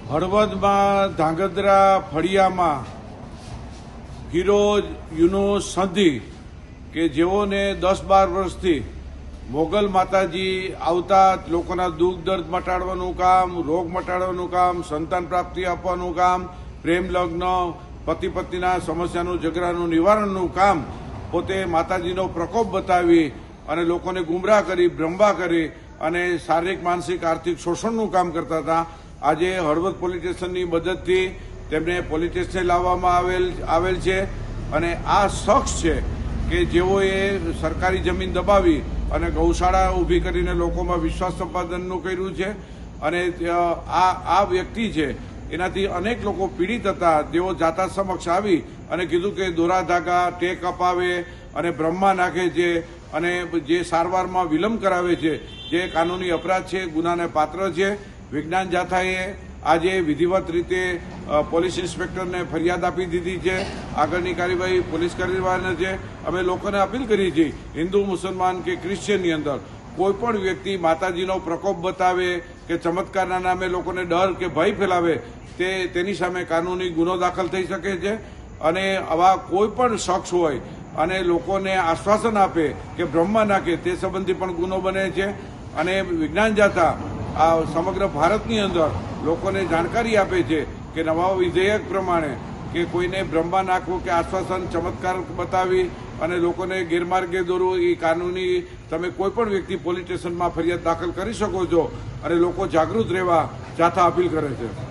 હળવદમાં ધાંગધ્રા ફળિયામાં ફિરોજ યુનુસ સંધી કે જેઓને 10-12 વર્ષથી મોગલ માતાજી આવતા લોકોના દુઃખ દર્દ મટાડવાનું કામ, રોગ મટાડવાનું કામ, સંતાન પ્રાપ્તિ આપવાનું કામ, પ્રેમ લગ્ન, પતિ પત્નીના સમસ્યાનું ઝઘડાનું નિવારણનું કામ પોતે માતાજીનો પ્રકોપ બતાવી અને લોકોને ગુમરાહ કરી, ભ્રમવા કરી અને શારીરિક, માનસિક, આર્થિક શોષણનું કામ કરતા હતા. આજે હળવદ પોલીસ સ્ટેશનની મદદથી તેમને પોલીસ સ્ટેશને લાવવામાં આવેલ છે અને આ શખ્સ છે કે જેઓએ સરકારી જમીન દબાવી અને ગૌશાળા ઊભી કરીને લોકોમાં વિશ્વાસ સંપાદનનું કર્યું છે અને આ વ્યક્તિ છે એનાથી અનેક લોકો પીડિત હતા. તેઓ જાતા સમક્ષ આવી અને કીધું કે દોરા ધાગા, ટેક અપાવે અને બ્રહ્મા નાખે છે અને જે સારવારમાં વિલંબ કરાવે છે, જે કાનૂની અપરાધ છે, ગુનાને પાત્ર છે. વિજ્ઞાન જાથાએ આજે વિધિવત રીતે પોલીસ ઇન્સ્પેક્ટરને ફરિયાદ આપી દીધી છે. આગળની કાર્યવાહી પોલીસ કરવાની છે. અમે લોકોને અપીલ કરી છે, હિન્દુ, મુસલમાન કે ક્રિશ્ચિયનની અંદર કોઈ પણ વ્યક્તિ માતાજીનો પ્રકોપ બતાવે કે ચમત્કારના નામે લોકોને ડર કે ભય ફેલાવે તેની સામે કાનૂની ગુનો દાખલ થઈ શકે છે. અને આવા કોઈ પણ શખ્સ હોય અને લોકોને આશ્વાસન આપે કે બ્રહ્મા નાખે તે સંબંધી પણ ગુનો બને છે. અને વિજ્ઞાન જાથા આ સમગ્ર ભારતની અંદર લોકોને જાણકારી આપે છે કે નવા વિધેયક પ્રમાણે કે કોઈને બ્રહ્મા નાખવું કે આશ્વાસન, ચમત્કાર બતાવી અને લોકોને ગેરમાર્ગે દોરવું એ કાનૂની તમે કોઈ પણ વ્યક્તિ પોલીસ સ્ટેશનમાં ફરિયાદ દાખલ કરી શકો છો અને લોકો જાગૃત રહેવા જાથા અપીલ કરે છે.